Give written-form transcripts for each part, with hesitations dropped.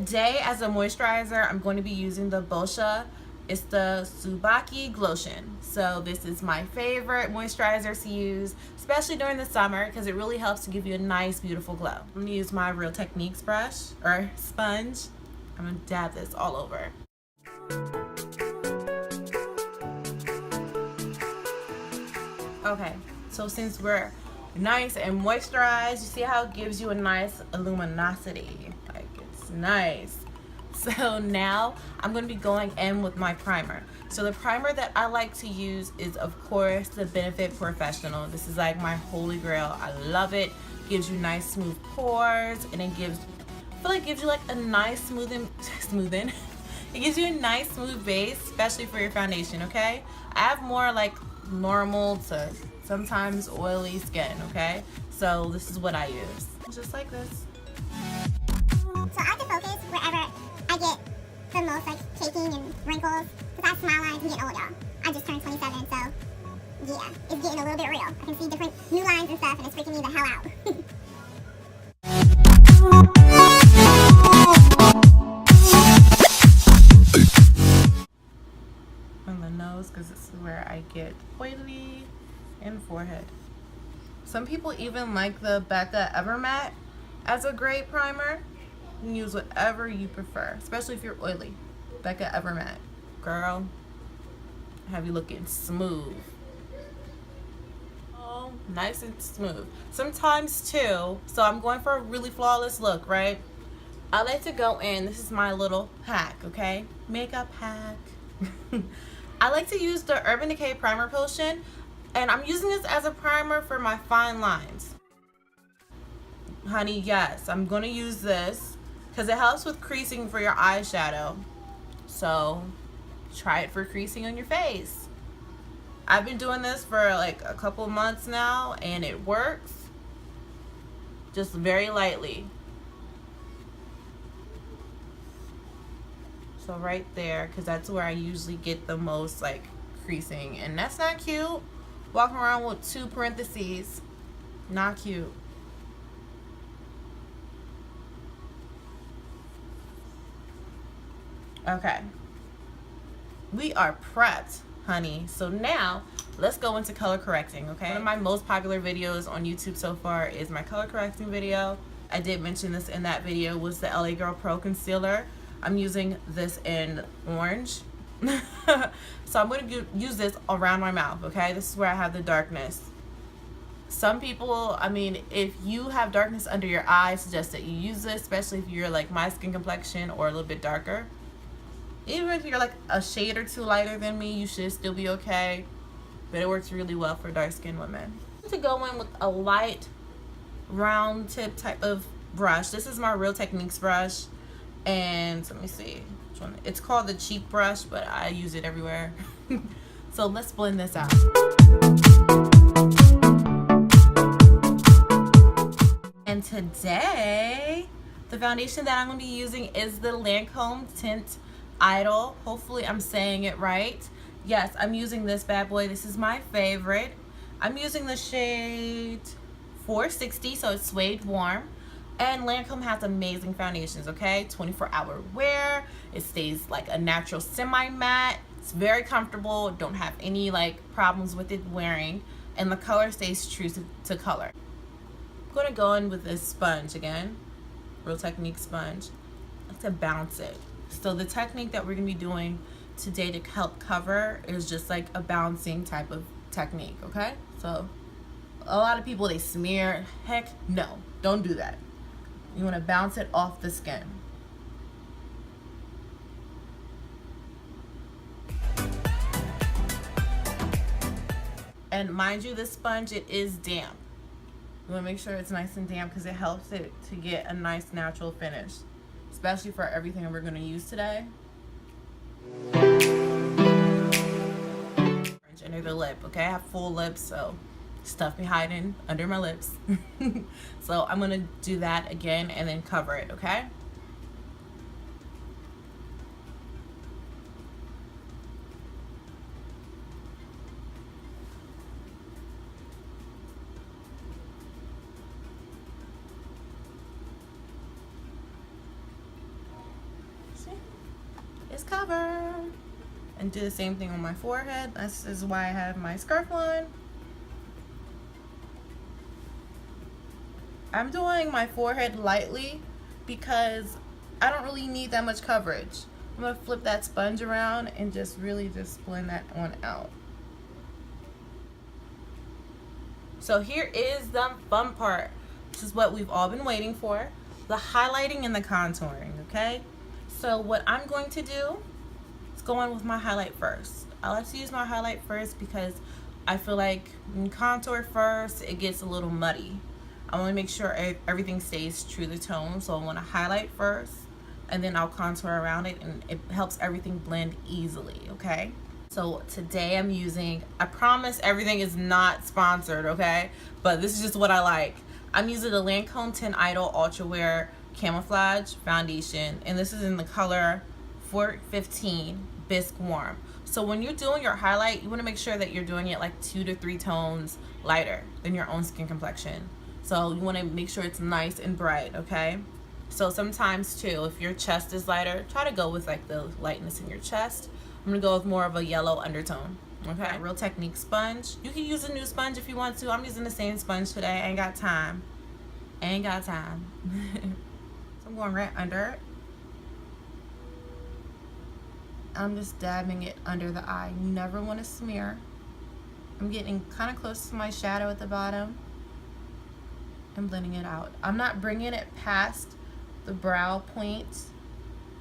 today as a moisturizer, I'm going to be using the Boscia. It's the Tsubaki Glotion. So this is my favorite moisturizer to use, especially during the summer, because it really helps to give you a nice, beautiful glow. I'm going to use my Real Techniques brush, or sponge. I'm going to dab this all over. Okay, so since we're nice and moisturized, you see how it gives you a nice luminosity. Like, it's nice. So now I'm going to be going in with my primer. So the primer that I like to use is, of course, the Benefit Professional. This is like my holy grail. I love it. Gives you nice smooth pores, and it gives, I feel like it gives you like a nice smoothing. It gives you a nice smooth base, especially for your foundation, okay? I have more like normal to sometimes oily skin, okay? So this is what I use. Just like this. So I have to focus wherever I get the most like caking and wrinkles, because I have smile lines and getting old, y'all. I just turned 27, so yeah, it's getting a little bit real. I can see different new lines and stuff, and it's freaking me the hell out. On the nose, because this is where I get oily, and forehead. Some people even like the Becca Evermatte as a great primer. You can use whatever you prefer, especially if you're oily. Becca Evermatte, girl, have you looking smooth. Oh, nice and smooth. Sometimes too, so I'm going for a really flawless look, right? I like to go in, this is my little hack, okay? Makeup hack. I like to use the Urban Decay Primer Potion, and I'm using this as a primer for my fine lines. Honey, yes, I'm going to use this because it helps with creasing for your eyeshadow. So try it for creasing on your face. I've been doing this for like a couple months now, and it works. Just very lightly. So right there, because that's where I usually get the most like creasing, and that's not cute. Walking around with 2 parentheses, not cute. Okay, we are prepped, honey. So now let's go into color correcting, okay? One of my most popular videos on YouTube so far is my color correcting video. I did mention this in that video, was the LA Girl Pro Concealer. I'm using this in orange. So I'm going to use this around my mouth, okay? This is where I have the darkness. Some people, I mean, if you have darkness under your eyes, I suggest that you use this, especially if you're like my skin complexion or a little bit darker. Even if you're like a shade or 2 lighter than me, you should still be okay. But it works really well for dark-skinned women. To go in with a light round tip type of brush. This is my Real Techniques brush. And let me see which one. It's called the cheek brush, but I use it everywhere. So let's blend this out. And today, the foundation that I'm going to be using is the Lancome Tint Idol. Hopefully I'm saying it right. Yes, I'm using this bad boy. This is my favorite. I'm using the shade 460, so it's Suede Warm. And Lancome has amazing foundations, okay? 24-hour wear. It stays like a natural semi-matte. It's very comfortable. Don't have any like problems with it wearing. And the color stays true to color. I'm going to go in with this sponge again. Real Technique sponge. To bounce it. So the technique that we're going to be doing today to help cover is just like a bouncing type of technique, okay? So a lot of people, they smear. Heck no, don't do that. You want to bounce it off the skin. And mind you, this sponge, it is damp. You want to make sure it's nice and damp because it helps it to get a nice natural finish, especially for everything we're going to use today. Under the lip, okay? I have full lips, so stuff be hiding under my lips. So I'm gonna do that again and then cover it, okay? cover. And do the same thing on my forehead. This is why I have my scarf on. I'm doing my forehead lightly because I don't really need that much coverage. I'm gonna flip that sponge around and just really just blend that on out. So here is the fun part. This is what we've all been waiting for. The highlighting and the contouring, okay? So what I'm going to do is go in with my highlight first. I like to use my highlight first because I feel like when you contour first, it gets a little muddy. I want to make sure everything stays true to tone, so I want to highlight first and then I'll contour around it, and it helps everything blend easily, okay? So today I'm using, I promise everything is not sponsored, okay? But this is just what I like. I'm using the Lancome 10 Idol Ultra Wear Camouflage Foundation, and this is in the color 415 Bisque Warm. So when you're doing your highlight, you want to make sure that you're doing it like 2 to 3 tones lighter than your own skin complexion. So you want to make sure it's nice and bright, okay? So sometimes too, if your chest is lighter, try to go with like the lightness in your chest. I'm gonna go with more of a yellow undertone, okay? Real Technique sponge. You can use a new sponge if you want to. I'm using the same sponge today. I ain't got time. Ain't got time. So I'm going right under it. I'm just dabbing it under the eye. You never want to smear. I'm getting kind of close to my shadow at the bottom and blending it out. I'm not bringing it past the brow point.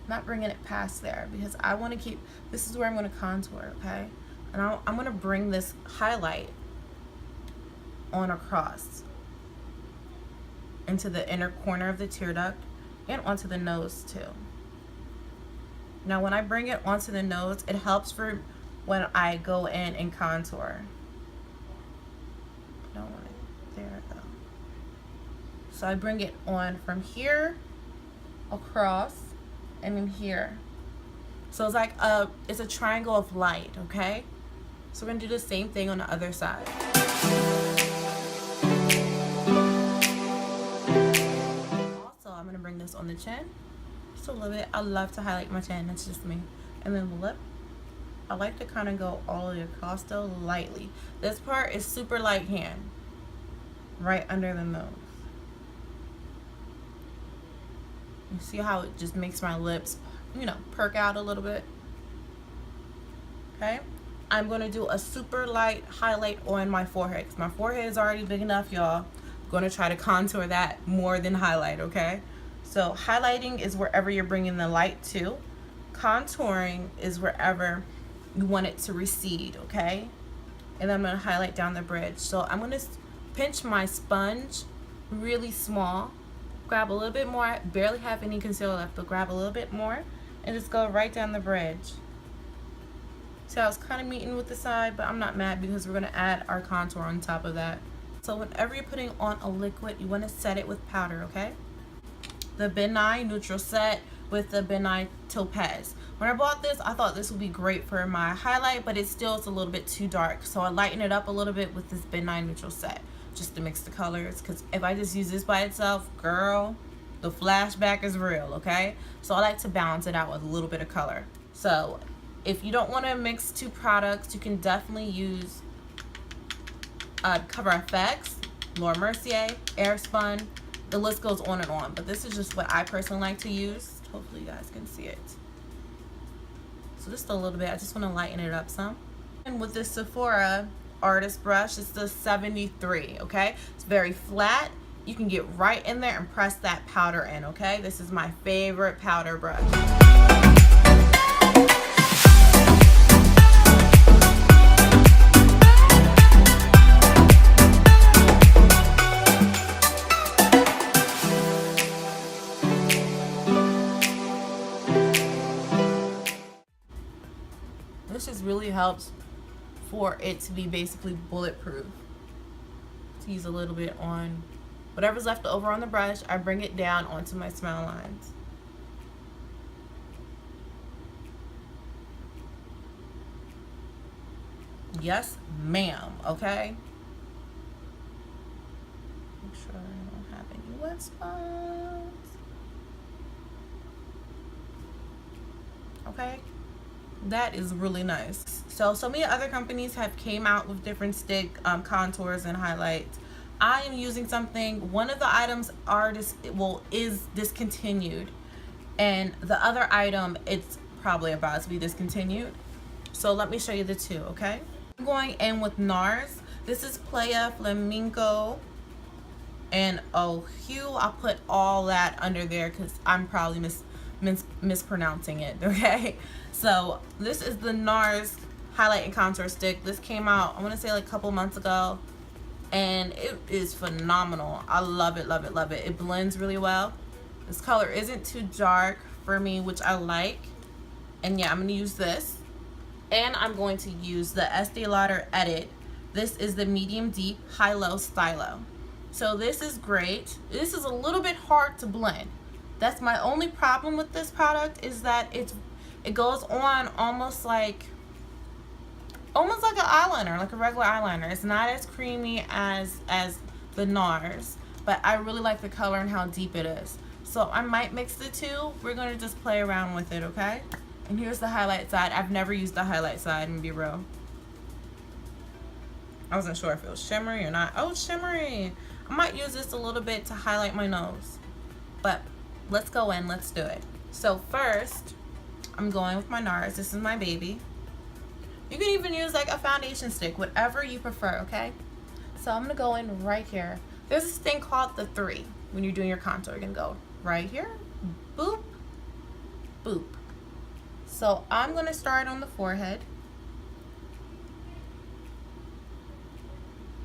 I'm not bringing it past there because I want to keep, this is where I'm going to contour, okay? And I'm going to bring this highlight on across into the inner corner of the tear duct and onto the nose too. Now when I bring it onto the nose, it helps for when I go in and contour. I don't want it there though. So I bring it on from here across and in here. So it's like it's a triangle of light, okay? So we're gonna do the same thing on the other side. Also, I'm gonna bring this on the chin. Just a little bit. I love to highlight my chin, that's just me. And then the lip. I like to kind of go all the way across though, lightly. This part is super light hand. Right under the nose. You see how it just makes my lips, you know, perk out a little bit. Okay? I'm going to do a super light highlight on my forehead because my forehead is already big enough, y'all. I'm going to try to contour that more than highlight, okay? So highlighting is wherever you're bringing the light to. Contouring is wherever you want it to recede, okay? And then I'm going to highlight down the bridge. So I'm going to pinch my sponge really small. Grab a little bit more. I barely have any concealer left, but grab a little bit more and just go right down the bridge. So I was kind of meeting with the side, but I'm not mad because we're going to add our contour on top of that. So whenever you're putting on a liquid, you want to set it with powder, okay? The Benign Neutral Set with the Benign Topaz. When I bought this, I thought this would be great for my highlight, but it's a little bit too dark. So I lighten it up a little bit with this Benign Neutral Set, just to mix the colors, because if I just use this by itself, girl, the flashback is real, okay? So I like to balance it out with a little bit of color. So if you don't want to mix two products, you can definitely use Cover FX, Laura Mercier, Airspun. The list goes on and on, but this is just what I personally like to use. Hopefully you guys can see it. So just a little bit, I just want to lighten it up some. And with this Sephora artist brush, it's the 73, okay? It's very flat. You can get right in there and press that powder in, okay? This is my favorite powder brush. This just really helps for it to be basically bulletproof. To use a little bit on whatever's left over on the brush, I bring it down onto my smile lines. Yes, ma'am, okay? Make sure I don't have any wet spots. Okay? That is really nice. So many other companies have came out with different stick contours and highlights. I am using something, one of the items is discontinued, and the other item, it's probably about to be discontinued. So let me show you the two, okay? I'm going in with NARS. This is Playa Flamenco and Oh Hue. I'll put all that under there because I'm probably mispronouncing it, okay? So this is the NARS highlight and contour stick. This came out, I want to say like a couple months ago, and it is phenomenal. I love it, love it, love it. It blends really well. This color isn't too dark for me, which I like. And yeah, I'm going to use this. And I'm going to use the Estee Lauder Edit. This is the medium deep high-low stylo. So this is great. This is a little bit hard to blend. That's my only problem with this product, is that it goes on almost like an eyeliner, like a regular eyeliner. It's not as creamy as the NARS, but I really like the color and how deep it is. So I might mix the two. We're gonna just play around with it, okay? And here's the highlight side. I've never used the highlight side, and be real, I wasn't sure if it was shimmery or not. Oh, shimmery. I might use this a little bit to highlight my nose, but let's go in, let's do it. So first, I'm going with my NARS. This is my baby. You can even use like a foundation stick, whatever you prefer, okay? So I'm gonna go in right here. There's this thing called the 3. When you're doing your contour, you're gonna go right here, boop, boop. So I'm gonna start on the forehead.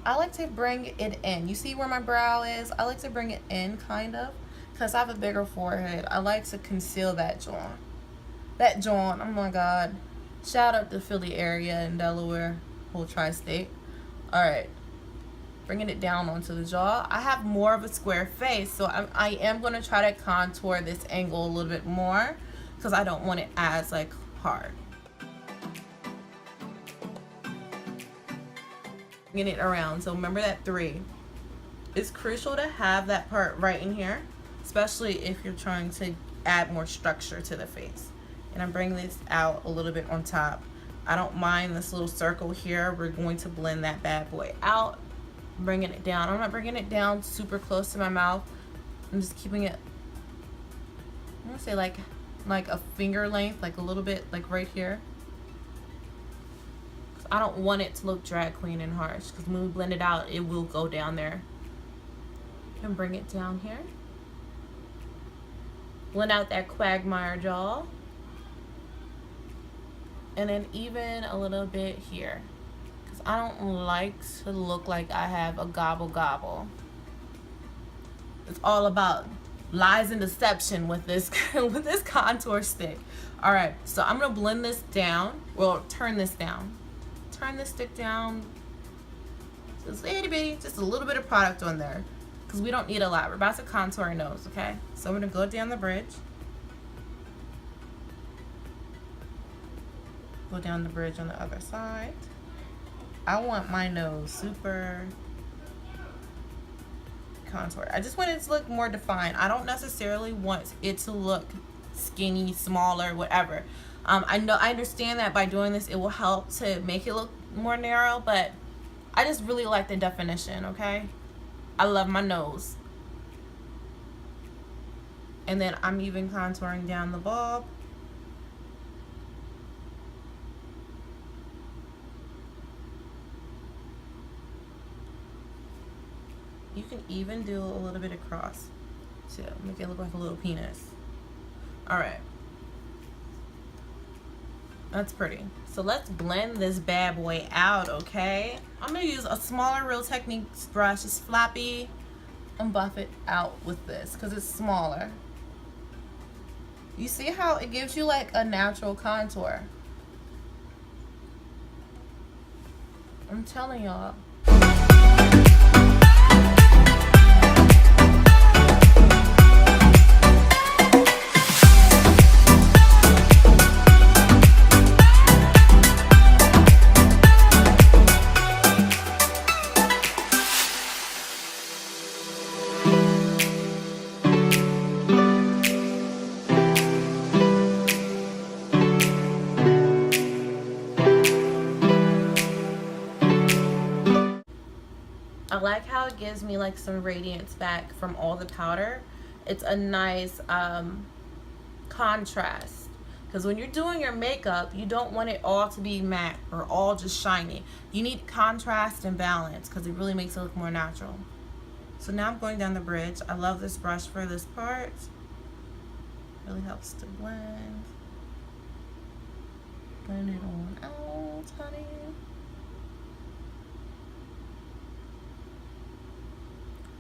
I like to bring it in. You see where my brow is? I like to bring it in, kind of, because I have a bigger forehead. I like to conceal that joint. That joint, oh my God. Shout out to Philly area in Delaware, whole tri-state. All right, bringing it down onto the jaw. I have more of a square face, so I am gonna try to contour this angle a little bit more because I don't want it as like hard. Bringing it around, so remember that 3. It's crucial to have that part right in here, especially if you're trying to add more structure to the face. And I'm bringing this out a little bit on top. I don't mind this little circle here. We're going to blend that bad boy out. I'm bringing it down. I'm not bringing it down super close to my mouth. I'm just keeping it, I'm gonna say like a finger length, like a little bit, like right here. I don't want it to look drag queen and harsh, because when we blend it out, it will go down there. And bring it down here. Blend out that quagmire jaw. And then even a little bit here, because I don't like to look like I have a gobble gobble. It's all about lies and deception with this with this contour stick. All right, so I'm gonna blend this down. Well, turn this down. Turn this stick down. Just itty bitty, just a little bit of product on there, because we don't need a lot. We're about to contour our nose, okay? So I'm gonna go down the bridge. Go down the bridge on the other side. I want my nose super contour. I just want it to look more defined. I don't necessarily want it to look skinny, smaller, whatever. I understand that by doing this, it will help to make it look more narrow, but I just really like the definition, okay? I love my nose. And then I'm even contouring down the bulb. You can even do a little bit across to make it look like a little penis. All right. That's pretty. So let's blend this bad boy out, okay? I'm gonna use a smaller Real Techniques brush, it's flappy, and buff it out with this because it's smaller. You see how it gives you like a natural contour? I'm telling y'all. I like how it gives me like some radiance back from all the powder. It's a nice contrast, because when you're doing your makeup, you don't want it all to be matte or all just shiny. You need contrast and balance because it really makes it look more natural. So now I'm going down the bridge. I love this brush for this part. Really helps to blend. Blend it on out, honey.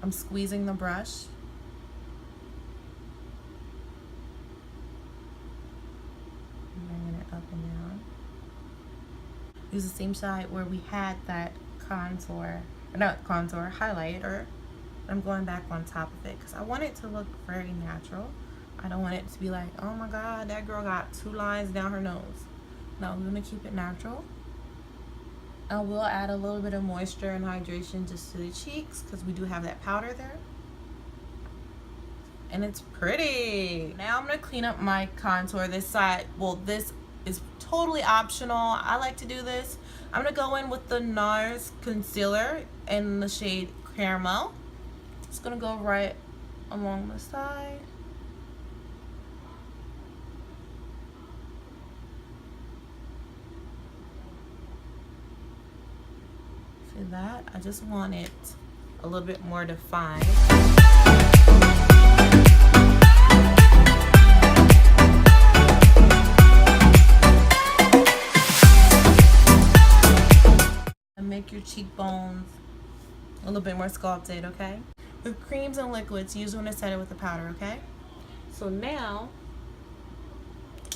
I'm squeezing the brush. Bringing it up and down. Use the same side where we had that highlighter. I'm going back on top of it because I want it to look very natural. I don't want it to be like, oh my god, that girl got 2 lines down her nose. No, I'm gonna keep it natural. I will add a little bit of moisture and hydration just to the cheeks because we do have that powder there. And it's pretty. Now I'm gonna clean up my contour this side. Well, this is totally optional. I like to do this. I'm gonna go in with the NARS concealer in the shade Caramel. It's gonna go right along the side. See that? I just want it a little bit more defined. And make your cheekbones a little bit more sculpted, okay? With creams and liquids, you usually want to set it with the powder, okay? So now,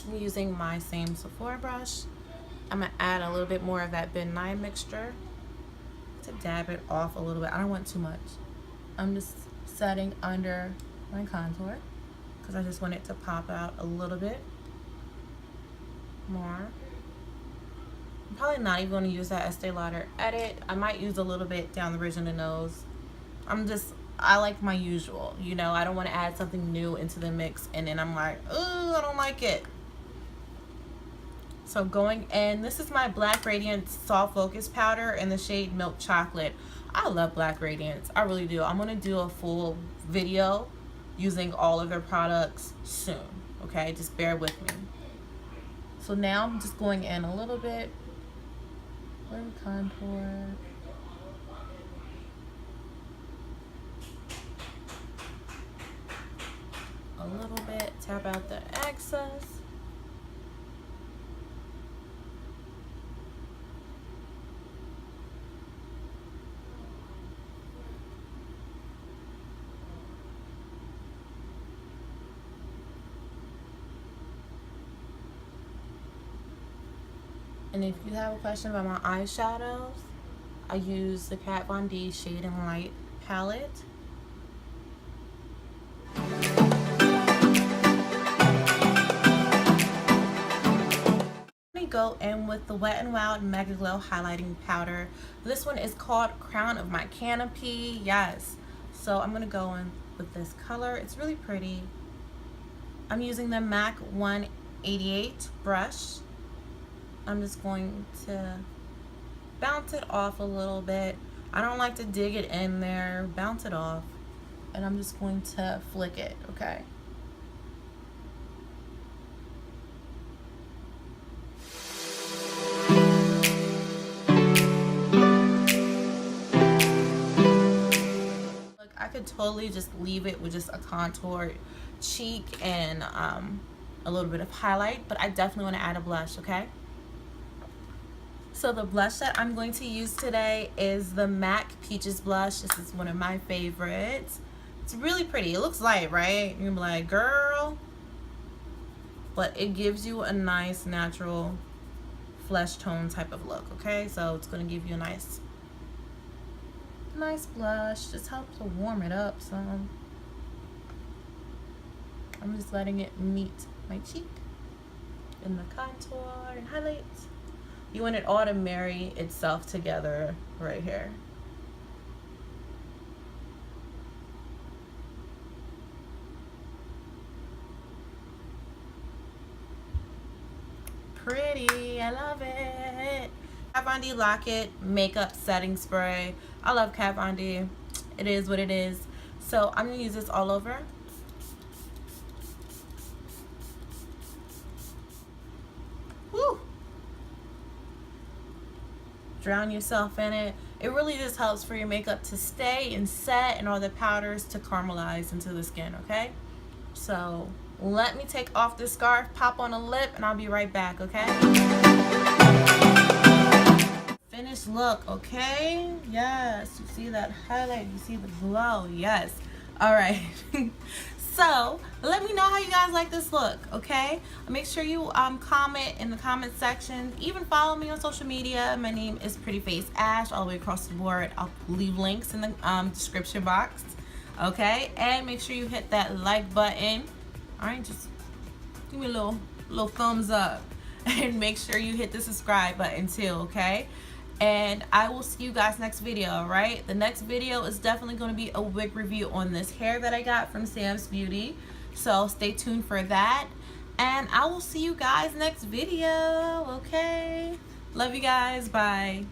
I'm using my same Sephora brush. I'm gonna add a little bit more of that Ben Nye mixture to dab it off a little bit. I don't want too much. I'm just setting under my contour because I just want it to pop out a little bit more. I'm probably not even going to use that Estee Lauder Edit. I might use a little bit down the bridge of the nose. I like my usual, you know. I don't want to add something new into the mix and then I'm like, oh, I don't like it. So going in, this is my Black Radiance Soft Focus Powder in the shade Milk Chocolate. I love Black Radiance, I really do. I'm going to do a full video using all of their products soon, okay? Just bear with me. So now I'm just going in a little bit. Blend contour. A little bit, tap out the excess. And if you have a question about my eyeshadows, I use the Kat Von D Shade and Light palette. Let me go in with the Wet n Wild Mega Glow highlighting powder. This one is called Crown of My Canopy. Yes. So I'm going to go in with this color. It's really pretty. I'm using the MAC 188 brush. I'm just going to bounce it off a little bit. I don't like to dig it in there. Bounce it off. And I'm just going to flick it, okay? Look, I could totally just leave it with just a contour cheek and a little bit of highlight, but I definitely want to add a blush, okay? So the blush that I'm going to use today is the MAC Peaches blush. This is one of my favorites. It's really pretty. It looks light, right? You're gonna be like, girl. But it gives you a nice natural flesh tone type of look, okay? So it's gonna give you a nice blush. Just helps to warm it up some. I'm just letting it meet my cheek in the contour and highlights. You want it all to marry itself together right here. Pretty, I love it. Kat Von D Lock-It makeup setting spray. I love Kat Von D. It is what it is. So I'm gonna use this all over. Woo! Drown yourself in it. It really just helps for your makeup to stay and set and all the powders to caramelize into the skin, okay? So let me take off this scarf, pop on a lip, and I'll be right back, okay? Finished look, okay? Yes, you see that highlight, you see the glow, yes. All right. So let me know how you guys like this look, okay? Make sure you comment in the comment section. Even follow me on social media. My name is Prettyfaceash all the way across the board. I'll leave links in the description box, okay? And make sure you hit that like button. All right, just give me a little thumbs up, and make sure you hit the subscribe button too, okay? And I will see you guys next video, all right? The next video is definitely going to be a wig review on this hair that I got from Sam's Beauty. So stay tuned for that. And I will see you guys next video, okay? Love you guys. Bye.